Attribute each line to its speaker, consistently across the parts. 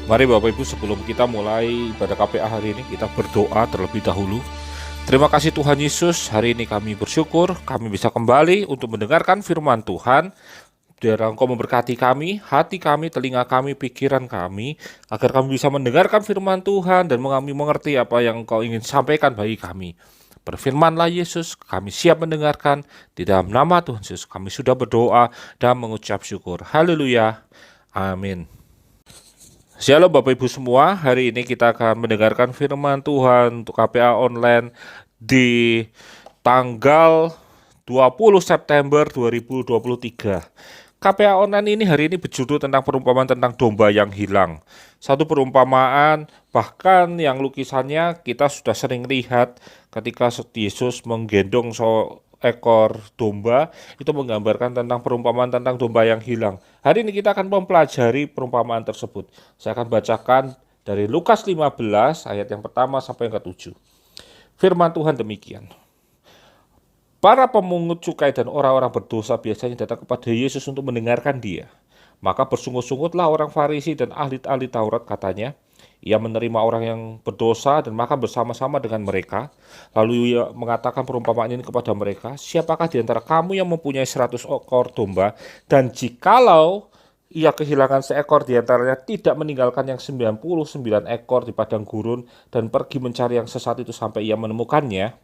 Speaker 1: Mari Bapak Ibu, sebelum kita mulai pada KPA hari ini, kita berdoa terlebih dahulu. Terima kasih Tuhan Yesus, hari ini kami bersyukur kami bisa kembali untuk mendengarkan firman Tuhan. Biar Engkau memberkati kami, hati kami, telinga kami, pikiran kami, agar kami bisa mendengarkan firman Tuhan dan kami mengerti apa yang Engkau ingin sampaikan bagi kami. Berfirmanlah Yesus, kami siap mendengarkan. Di dalam nama Tuhan Yesus kami sudah berdoa dan mengucap syukur. Haleluya. Amin. Shalom Bapak Ibu semua, hari ini kita akan mendengarkan firman Tuhan untuk KPA online di tanggal 20 September 2023. KPA online ini hari ini berjudul tentang perumpamaan tentang domba yang hilang. Satu perumpamaan bahkan yang lukisannya kita sudah sering lihat ketika Yesus menggendong ekor domba, itu menggambarkan tentang perumpamaan tentang domba yang hilang. Hari ini kita akan mempelajari perumpamaan tersebut. Saya akan bacakan dari Lukas 15 ayat yang pertama sampai yang ke-7. Firman Tuhan demikian. Para pemungut cukai dan orang-orang berdosa biasanya datang kepada Yesus untuk mendengarkan Dia. Maka bersungut-sungutlah orang Farisi dan ahli-ahli Taurat, katanya. Ia menerima orang yang berdosa dan makan bersama-sama dengan mereka. Lalu ia mengatakan perumpamaan ini kepada mereka, siapakah di antara kamu yang mempunyai 100 ekor domba, dan jikalau ia kehilangan seekor di antaranya, tidak meninggalkan yang 99 ekor di padang gurun dan pergi mencari yang sesat itu sampai ia menemukannya?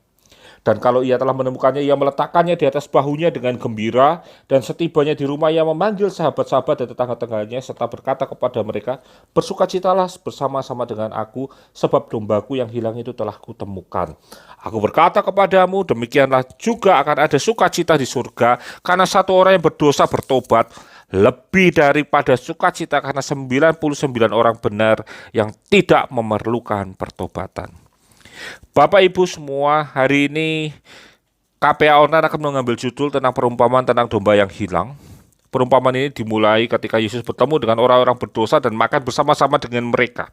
Speaker 1: Dan kalau ia telah menemukannya, ia meletakkannya di atas bahunya dengan gembira, dan setibanya di rumah ia memanggil sahabat-sahabat dan tetangga-tetangganya serta berkata kepada mereka, bersukacitalah bersama-sama dengan aku, sebab dombaku yang hilang itu telah kutemukan. Aku berkata kepadamu, demikianlah juga akan ada sukacita di surga karena satu orang yang berdosa bertobat, lebih daripada sukacita karena 99 orang benar yang tidak memerlukan pertobatan. Bapak Ibu semua, hari ini KPA Online akan mengambil judul tentang perumpamaan tentang domba yang hilang. Perumpamaan ini dimulai ketika Yesus bertemu dengan orang-orang berdosa dan makan bersama-sama dengan mereka.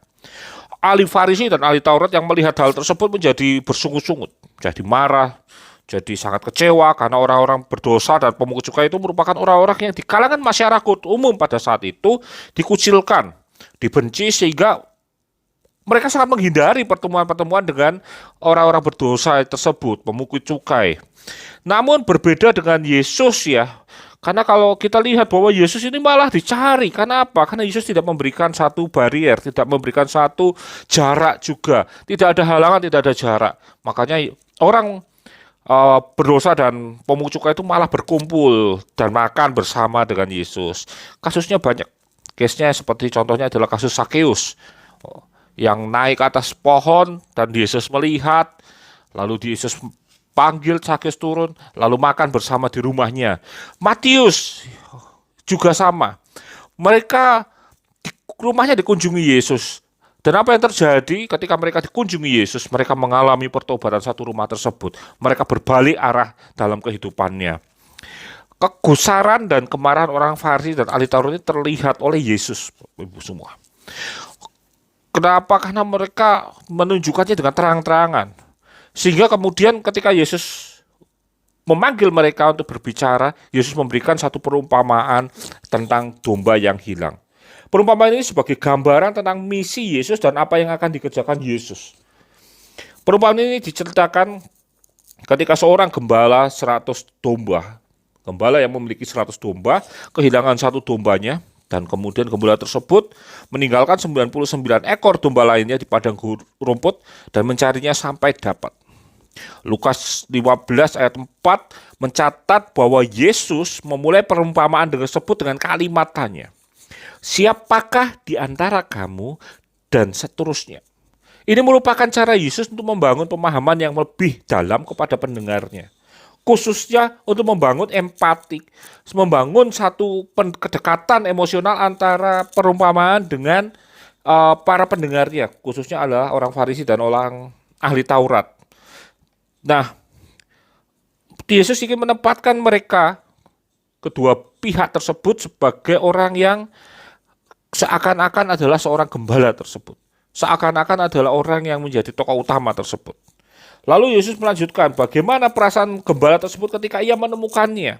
Speaker 1: Ahli Farisi dan ahli Taurat yang melihat hal tersebut menjadi bersungut-sungut, jadi marah, jadi sangat kecewa karena orang-orang berdosa dan pemungut cukai itu merupakan orang-orang yang di kalangan masyarakat umum pada saat itu dikucilkan, dibenci, sehingga mereka sangat menghindari pertemuan-pertemuan dengan orang-orang berdosa tersebut, pemungut cukai. Namun berbeda dengan Yesus ya, karena kalau kita lihat bahwa Yesus ini malah dicari. Karena apa? Karena Yesus tidak memberikan satu barier, tidak memberikan satu jarak juga. Tidak ada halangan, tidak ada jarak. Makanya orang berdosa dan pemungut cukai itu malah berkumpul dan makan bersama dengan Yesus. Kasusnya banyak. Case-nya seperti contohnya adalah kasus Sakeus, yang naik ke atas pohon dan Yesus melihat, lalu Yesus panggil Sakeus turun, lalu makan bersama di rumahnya. Matius juga sama. Mereka rumahnya dikunjungi Yesus. Dan apa yang terjadi ketika mereka dikunjungi Yesus? Mereka mengalami pertobatan satu rumah tersebut. Mereka berbalik arah dalam kehidupannya. Kegusaran dan kemarahan orang Farisi dan ahli Taurat ini terlihat oleh Yesus, Ibu semua. Kenapa? Karena mereka menunjukkannya dengan terang-terangan. Sehingga kemudian ketika Yesus memanggil mereka untuk berbicara, Yesus memberikan satu perumpamaan tentang domba yang hilang. Perumpamaan ini sebagai gambaran tentang misi Yesus dan apa yang akan dikerjakan Yesus. Perumpamaan ini diceritakan ketika seorang gembala 100 domba. Gembala yang memiliki 100 domba, kehilangan satu dombanya. Dan kemudian gembala tersebut meninggalkan 99 ekor domba lainnya di padang rumput dan mencarinya sampai dapat. Lukas 15 ayat 4 mencatat bahwa Yesus memulai perumpamaan tersebut dengan kalimat tanya. Siapakah di antara kamu? Dan seterusnya. Ini merupakan cara Yesus untuk membangun pemahaman yang lebih dalam kepada pendengarnya. Khususnya untuk membangun empati, membangun satu kedekatan emosional antara perumpamaan dengan para pendengarnya, khususnya adalah orang Farisi dan orang ahli Taurat. Nah, Yesus ingin menempatkan mereka, kedua pihak tersebut, sebagai orang yang seakan-akan adalah seorang gembala tersebut, seakan-akan adalah orang yang menjadi tokoh utama tersebut. Lalu Yesus melanjutkan bagaimana perasaan gembala tersebut ketika ia menemukannya.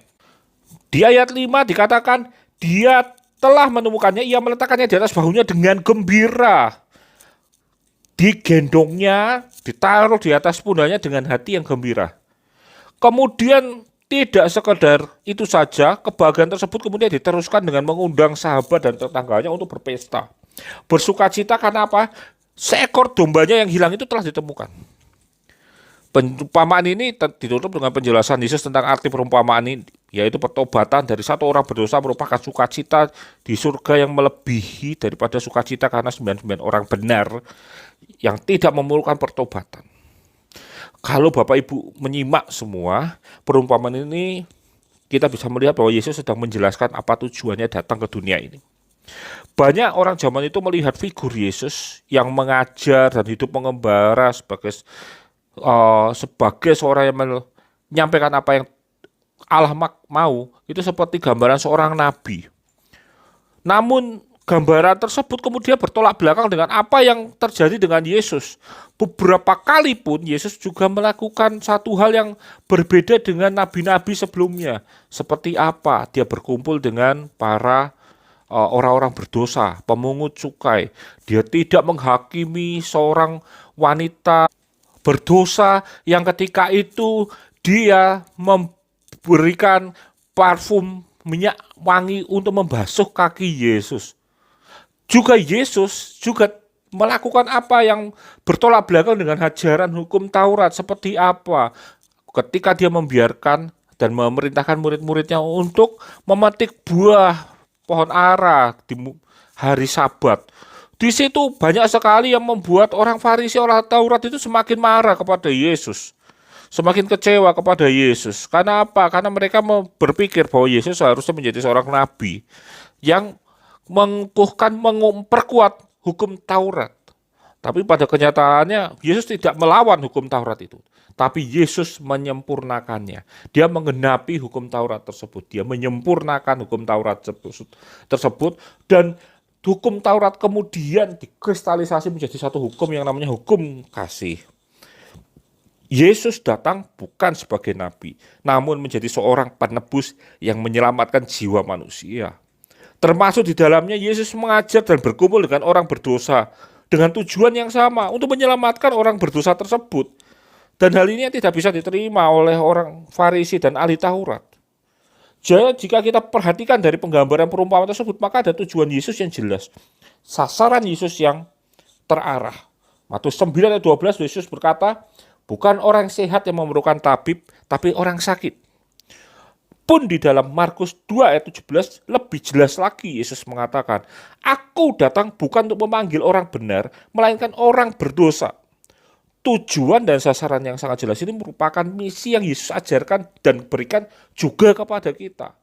Speaker 1: Di ayat 5 dikatakan dia telah menemukannya, ia meletakkannya di atas bahunya dengan gembira. Digendongnya, ditaruh di atas pundaknya dengan hati yang gembira. Kemudian tidak sekedar itu saja, kebahagiaan tersebut kemudian diteruskan dengan mengundang sahabat dan tetangganya untuk berpesta. Bersukacita karena apa? Seekor dombanya yang hilang itu telah ditemukan. Perumpamaan ini ditutup dengan penjelasan Yesus tentang arti perumpamaan ini, yaitu pertobatan dari satu orang berdosa merupakan sukacita di surga yang melebihi daripada sukacita karena 99 orang benar yang tidak memerlukan pertobatan. Kalau Bapak Ibu menyimak semua perumpamaan ini, kita bisa melihat bahwa Yesus sedang menjelaskan apa tujuannya datang ke dunia ini. Banyak orang zaman itu melihat figur Yesus yang mengajar dan hidup mengembara sebagai seorang yang menyampaikan apa yang Allah mau, itu seperti gambaran seorang nabi. Namun gambaran tersebut kemudian bertolak belakang dengan apa yang terjadi dengan Yesus. Beberapa kali pun Yesus juga melakukan satu hal yang berbeda dengan nabi-nabi sebelumnya. Seperti apa? Dia berkumpul dengan para orang-orang berdosa, pemungut cukai. Dia tidak menghakimi seorang wanita berdosa yang ketika itu dia memberikan parfum minyak wangi untuk membasuh kaki Yesus. Juga Yesus juga melakukan apa yang bertolak belakang dengan ajaran hukum Taurat. Seperti apa? Ketika dia membiarkan dan memerintahkan murid-muridnya untuk memetik buah pohon ara di hari Sabat. Di situ banyak sekali yang membuat orang Farisi, orang Taurat itu semakin marah kepada Yesus. Semakin kecewa kepada Yesus. Karena apa? Karena mereka berpikir bahwa Yesus seharusnya menjadi seorang nabi yang mengukuhkan, memperkuat hukum Taurat. Tapi pada kenyataannya Yesus tidak melawan hukum Taurat itu. Tapi Yesus menyempurnakannya. Dia menggenapi hukum Taurat tersebut. Dia menyempurnakan hukum Taurat tersebut. Dan hukum Taurat kemudian dikristalisasi menjadi satu hukum yang namanya hukum kasih. Yesus datang bukan sebagai nabi, namun menjadi seorang penebus yang menyelamatkan jiwa manusia. Termasuk di dalamnya Yesus mengajar dan berkumpul dengan orang berdosa dengan tujuan yang sama untuk menyelamatkan orang berdosa tersebut. Dan hal ini tidak bisa diterima oleh orang Farisi dan ahli Taurat. Jadi jika kita perhatikan dari penggambaran perumpamaan tersebut, maka ada tujuan Yesus yang jelas. Sasaran Yesus yang terarah. Matius 9 ayat 12 Yesus berkata, bukan orang sehat yang memerlukan tabib, tapi orang sakit. Pun di dalam Markus 2 ayat 17 lebih jelas lagi Yesus mengatakan, aku datang bukan untuk memanggil orang benar, melainkan orang berdosa. Tujuan dan sasaran yang sangat jelas ini merupakan misi yang Yesus ajarkan dan berikan juga kepada kita.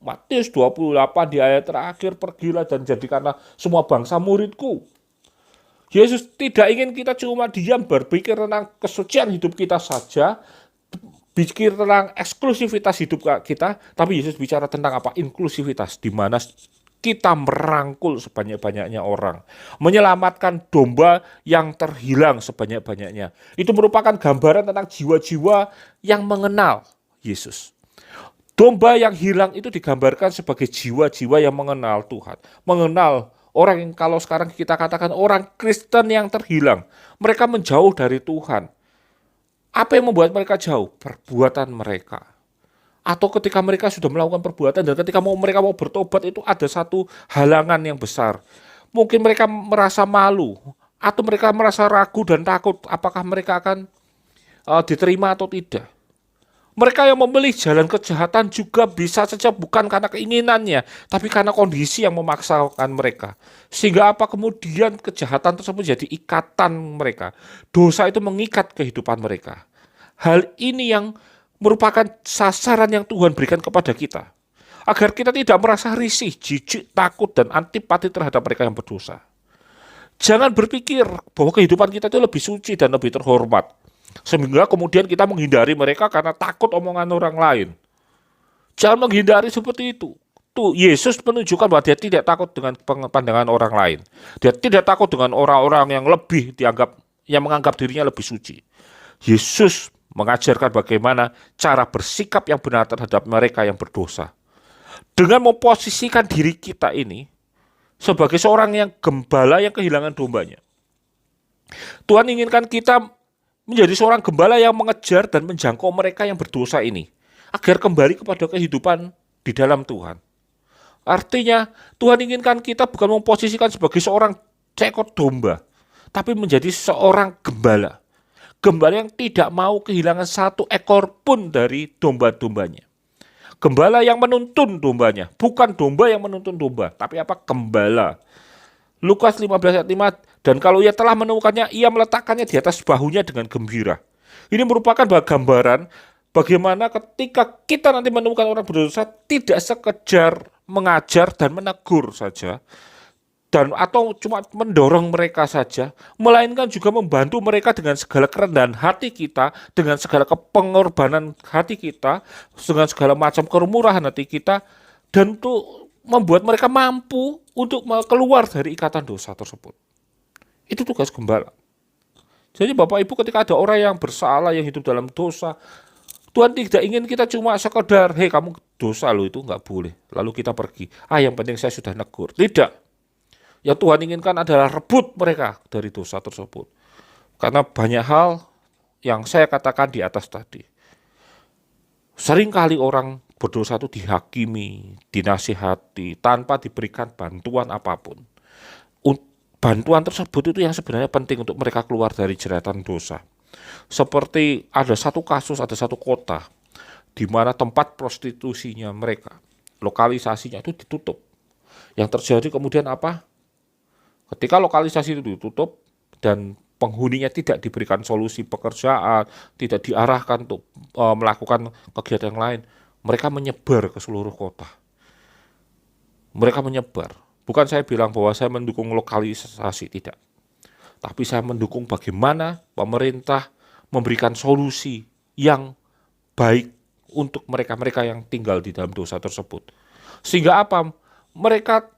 Speaker 1: Matius 28 di ayat terakhir, pergilah dan jadikanlah semua bangsa muridku. Yesus tidak ingin kita cuma diam berpikir tentang kesucian hidup kita saja, pikir tentang eksklusivitas hidup kita, tapi Yesus bicara tentang apa? Inklusivitas, di mana kita merangkul sebanyak-banyaknya orang, menyelamatkan domba yang terhilang sebanyak-banyaknya. Itu merupakan gambaran tentang jiwa-jiwa yang mengenal Yesus. Domba yang hilang itu digambarkan sebagai jiwa-jiwa yang mengenal Tuhan, mengenal orang yang kalau sekarang kita katakan orang Kristen yang terhilang. Mereka menjauh dari Tuhan. Apa yang membuat mereka jauh? Perbuatan mereka. Atau ketika mereka sudah melakukan perbuatan dan ketika mereka mau bertobat itu ada satu halangan yang besar. Mungkin mereka merasa malu atau mereka merasa ragu dan takut apakah mereka akan diterima atau tidak. Mereka yang memilih jalan kejahatan juga bisa saja bukan karena keinginannya, tapi karena kondisi yang memaksakan mereka. Sehingga apa kemudian kejahatan tersebut jadi ikatan mereka. Dosa itu mengikat kehidupan mereka. Hal ini yang merupakan sasaran yang Tuhan berikan kepada kita. Agar kita tidak merasa risih, jijik, takut, dan antipati terhadap mereka yang berdosa. Jangan berpikir bahwa kehidupan kita itu lebih suci dan lebih terhormat. Sehingga kemudian kita menghindari mereka karena takut omongan orang lain. Jangan menghindari seperti itu. Tuh, Yesus menunjukkan bahwa dia tidak takut dengan pandangan orang lain. Dia tidak takut dengan orang-orang yang lebih yang menganggap dirinya lebih suci. Yesus mengajarkan bagaimana cara bersikap yang benar terhadap mereka yang berdosa. Dengan memposisikan diri kita ini sebagai seorang yang gembala yang kehilangan dombanya. Tuhan inginkan kita menjadi seorang gembala yang mengejar dan menjangkau mereka yang berdosa ini, agar kembali kepada kehidupan di dalam Tuhan. Artinya, Tuhan inginkan kita bukan memposisikan sebagai seorang seekor domba, tapi menjadi seorang gembala. Gembala yang tidak mau kehilangan satu ekor pun dari domba-dombanya. Gembala yang menuntun dombanya, bukan domba yang menuntun domba, tapi apa? Gembala. Lukas 15 ayat 5, dan kalau ia telah menemukannya, ia meletakkannya di atas bahunya dengan gembira. Ini merupakan gambaran bagaimana ketika kita nanti menemukan orang berdosa, tidak sekedar mengajar dan menegur saja, dan atau cuma mendorong mereka saja, melainkan juga membantu mereka dengan segala kerendahan hati kita, dengan segala pengorbanan hati kita, dengan segala macam kemurahan hati kita, dan untuk membuat mereka mampu untuk keluar dari ikatan dosa tersebut. Itu tugas gembala. Jadi Bapak Ibu, ketika ada orang yang bersalah, yang hidup dalam dosa, Tuhan tidak ingin kita cuma sekedar, hei kamu dosa lo, itu nggak boleh, lalu kita pergi. Yang penting saya sudah negur. Tidak. Yang Tuhan inginkan adalah rebut mereka dari dosa tersebut. Karena banyak hal yang saya katakan di atas tadi. Seringkali orang berdosa itu dihakimi, dinasihati, tanpa diberikan bantuan apapun. Bantuan tersebut itu yang sebenarnya penting untuk mereka keluar dari jeratan dosa. Seperti ada satu kasus, ada satu kota, di mana tempat prostitusinya mereka, lokalisasinya itu ditutup. Yang terjadi kemudian apa? Ketika lokalisasi itu ditutup dan penghuninya tidak diberikan solusi pekerjaan, tidak diarahkan untuk melakukan kegiatan yang lain, mereka menyebar ke seluruh kota. Mereka menyebar. Bukan saya bilang bahwa saya mendukung lokalisasi, tidak. Tapi saya mendukung bagaimana pemerintah memberikan solusi yang baik untuk mereka-mereka yang tinggal di dalam dosa tersebut. Sehingga apa? Mereka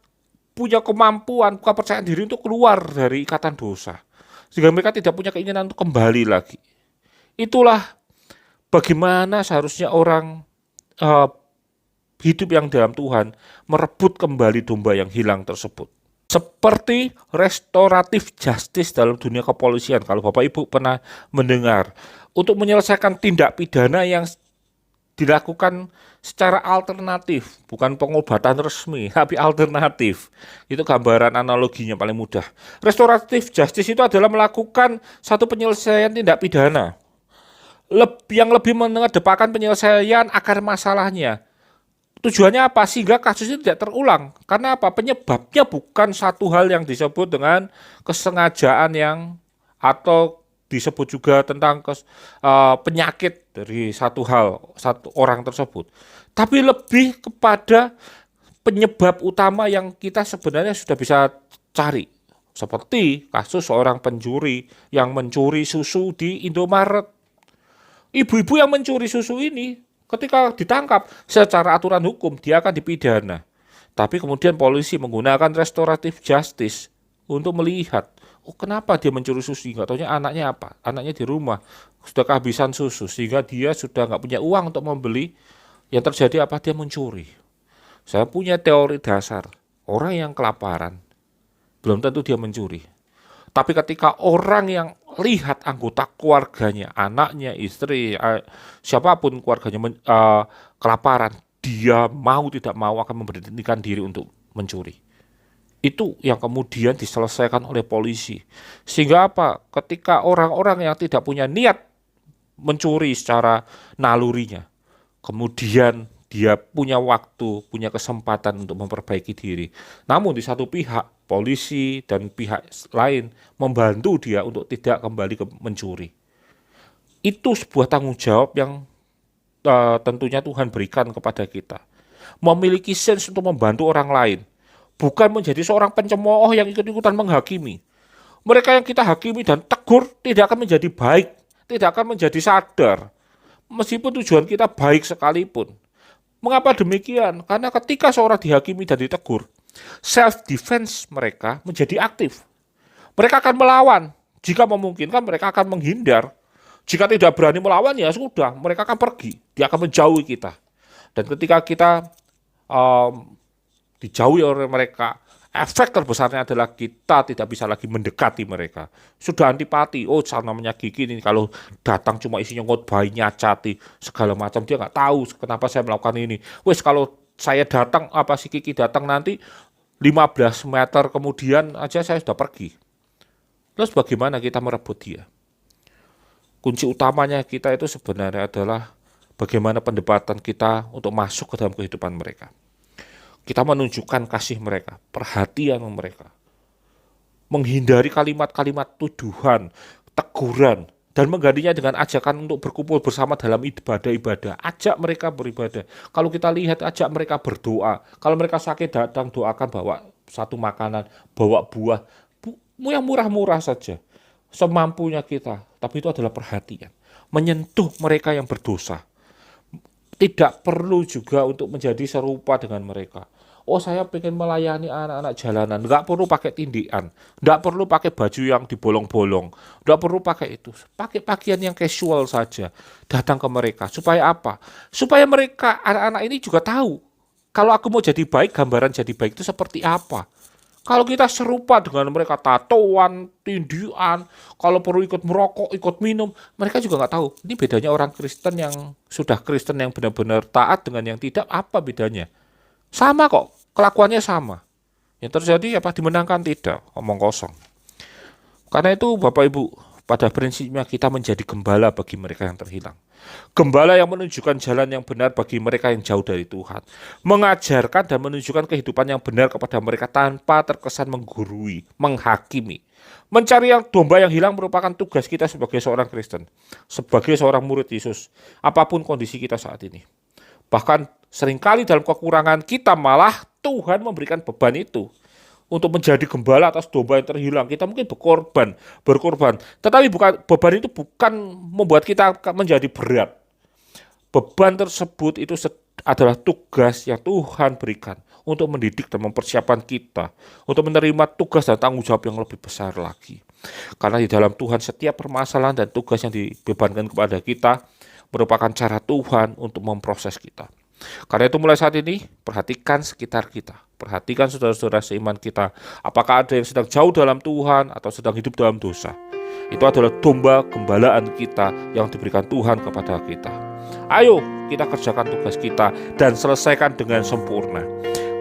Speaker 1: punya kemampuan, kepercayaan diri untuk keluar dari ikatan dosa. Sehingga mereka tidak punya keinginan untuk kembali lagi. Itulah bagaimana seharusnya orang hidup yang dalam Tuhan merebut kembali domba yang hilang tersebut. Seperti restoratif justice dalam dunia kepolisian, kalau Bapak Ibu pernah mendengar, untuk menyelesaikan tindak pidana yang dilakukan secara alternatif, bukan pengobatan resmi, tapi alternatif. Itu gambaran analoginya paling mudah. Restoratif justice itu adalah melakukan satu penyelesaian tindak pidana yang lebih mengedepankan penyelesaian akar masalahnya. Tujuannya apa? Sehingga kasus itu tidak terulang. Karena apa? Penyebabnya bukan satu hal yang disebut dengan kesengajaan atau disebut juga tentang penyakit dari satu orang tersebut. Tapi lebih kepada penyebab utama yang kita sebenarnya sudah bisa cari. Seperti kasus seorang pencuri yang mencuri susu di Indomaret. Ibu-ibu yang mencuri susu ini, ketika ditangkap secara aturan hukum, dia akan dipidana. Tapi kemudian polisi menggunakan restoratif justice untuk melihat, kenapa dia mencuri susu? Nggak taunya anaknya apa? Anaknya di rumah sudah kehabisan susu, sehingga dia sudah nggak punya uang untuk membeli. Yang terjadi apa? Dia mencuri. Saya punya teori dasar, orang yang kelaparan belum tentu dia mencuri. Tapi ketika orang yang lihat anggota keluarganya, anaknya, istri, siapapun keluarganya kelaparan, dia mau tidak mau akan memberanikan diri untuk mencuri. Itu yang kemudian diselesaikan oleh polisi. Sehingga apa? Ketika orang-orang yang tidak punya niat mencuri secara nalurinya, kemudian dia punya waktu, punya kesempatan untuk memperbaiki diri. Namun di satu pihak, polisi dan pihak lain membantu dia untuk tidak kembali mencuri. Itu sebuah tanggung jawab yang tentunya Tuhan berikan kepada kita. Memiliki sense untuk membantu orang lain. Bukan menjadi seorang pencemooh yang ikut-ikutan menghakimi. Mereka yang kita hakimi dan tegur tidak akan menjadi baik, tidak akan menjadi sadar. Meskipun tujuan kita baik sekalipun. Mengapa demikian? Karena ketika seorang dihakimi dan ditegur, self-defense mereka menjadi aktif. Mereka akan melawan. Jika memungkinkan mereka akan menghindar. Jika tidak berani melawan, ya sudah, mereka akan pergi. Dia akan menjauhi kita. Dan ketika kita dijauhi oleh mereka. Efek terbesarnya adalah kita tidak bisa lagi mendekati mereka. Sudah antipati. Oh, namanya Kiki ini kalau datang cuma isinya ngotbahi, nyacati segala macam, dia nggak tahu kenapa saya melakukan ini. Wes kalau saya datang, apa si Kiki datang nanti 15 meter kemudian aja saya sudah pergi. Terus bagaimana kita merebut dia? Kunci utamanya kita itu sebenarnya adalah bagaimana pendekatan kita untuk masuk ke dalam kehidupan mereka. Kita menunjukkan kasih mereka, perhatian mereka, menghindari kalimat-kalimat tuduhan, teguran, dan menggantinya dengan ajakan untuk berkumpul bersama dalam ibadah-ibadah. Ajak mereka beribadah. Kalau kita lihat, ajak mereka berdoa. Kalau mereka sakit, datang doakan, bawa satu makanan, bawa buah, yang murah-murah saja, semampunya kita. Tapi itu adalah perhatian, menyentuh mereka yang berdosa. Tidak perlu juga untuk menjadi serupa dengan mereka. Oh, saya pengen melayani anak-anak jalanan. Nggak perlu pakai tindikan. Nggak perlu pakai baju yang dibolong-bolong. Nggak perlu pakai itu. Pakai pakaian yang casual saja. Datang ke mereka. Supaya apa? Supaya mereka, anak-anak ini juga tahu. Kalau aku mau jadi baik, gambaran jadi baik itu seperti apa. Kalau kita serupa dengan mereka, tatoan, tindian, kalau perlu ikut merokok, ikut minum, mereka juga nggak tahu. Ini bedanya orang Kristen yang sudah Kristen yang benar-benar taat dengan yang tidak, apa bedanya? Sama kok, kelakuannya sama. Yang terjadi apa? Dimenangkan tidak, omong kosong. Karena itu Bapak Ibu, pada prinsipnya kita menjadi gembala bagi mereka yang terhilang. Gembala yang menunjukkan jalan yang benar bagi mereka yang jauh dari Tuhan. Mengajarkan dan menunjukkan kehidupan yang benar kepada mereka tanpa terkesan menggurui, menghakimi. Mencari yang domba yang hilang merupakan tugas kita sebagai seorang Kristen. Sebagai seorang murid Yesus. Apapun kondisi kita saat ini. Bahkan seringkali dalam kekurangan kita malah Tuhan memberikan beban itu. Untuk menjadi gembala atas domba yang terhilang, kita mungkin berkorban. Tetapi beban itu bukan membuat kita menjadi berat. Beban tersebut itu adalah tugas yang Tuhan berikan untuk mendidik dan mempersiapkan kita untuk menerima tugas dan tanggung jawab yang lebih besar lagi. Karena di dalam Tuhan setiap permasalahan dan tugas yang dibebankan kepada kita merupakan cara Tuhan untuk memproses kita. Karena itu mulai saat ini, perhatikan sekitar kita. Perhatikan saudara-saudara seiman kita. Apakah ada yang sedang jauh dalam Tuhan atau sedang hidup dalam dosa. Itu adalah domba gembalaan kita yang diberikan Tuhan kepada kita. Ayo kita kerjakan tugas kita dan selesaikan dengan sempurna.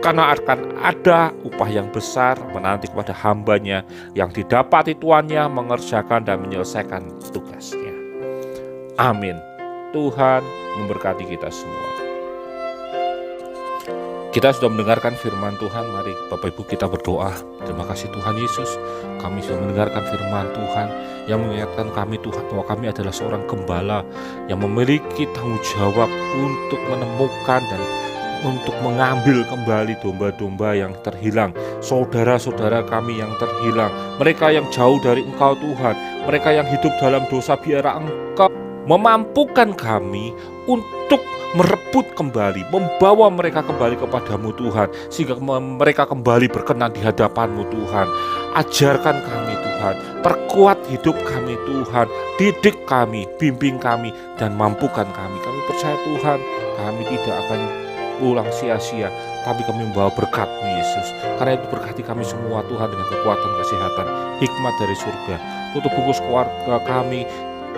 Speaker 1: Karena akan ada upah yang besar menanti kepada hambanya yang didapati tuannya mengerjakan dan menyelesaikan tugasnya. Amin. Tuhan memberkati kita semua. Kita sudah mendengarkan firman Tuhan, mari Bapak Ibu kita berdoa. Terima kasih Tuhan Yesus, kami sudah mendengarkan firman Tuhan yang mengingatkan kami Tuhan bahwa kami adalah seorang gembala yang memiliki tanggung jawab untuk menemukan dan untuk mengambil kembali domba-domba yang terhilang, saudara-saudara kami yang terhilang, mereka yang jauh dari Engkau Tuhan, mereka yang hidup dalam dosa, biarlah Engkau memampukan kami untuk merebut kembali, membawa mereka kembali kepadamu Tuhan, sehingga mereka kembali berkenan di hadapanmu Tuhan. Ajarkan kami Tuhan, perkuat hidup kami Tuhan, didik kami, bimbing kami, dan mampukan kami. Kami percaya Tuhan, kami tidak akan pulang sia-sia, tapi kami membawa berkat-Mu Yesus. Karena itu berkati kami semua Tuhan dengan kekuatan, kesehatan, hikmat dari surga. Tutup bungkus keluarga kami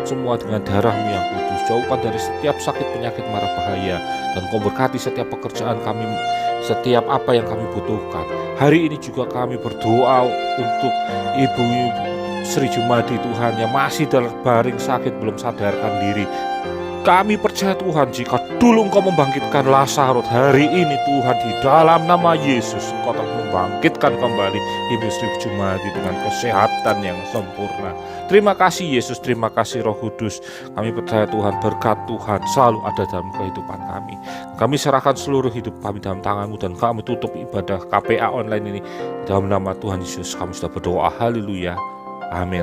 Speaker 1: semua dengan darah-Mu yang kudus. Jauhkan dari setiap sakit, penyakit, mara bahaya, dan Kau berkati setiap pekerjaan kami, setiap apa yang kami butuhkan. Hari ini juga kami berdoa untuk Ibu Sri Jumadi Tuhan yang masih terbaring sakit, belum sadarkan diri. Kami percaya Tuhan, jika dulu Engkau membangkitkan Lazarus, hari ini Tuhan di dalam nama Yesus Engkau telah membangkitkan kembali Ibu Sri Jumadi dengan kesehatan yang sempurna. Terima kasih Yesus, terima kasih Roh Kudus. Kami percaya Tuhan, berkat Tuhan selalu ada dalam kehidupan kami. Kami serahkan seluruh hidup kami dalam tangan-Mu dan kami tutup ibadah KPA online ini dalam nama Tuhan Yesus. Kami sudah berdoa, haleluya, amin.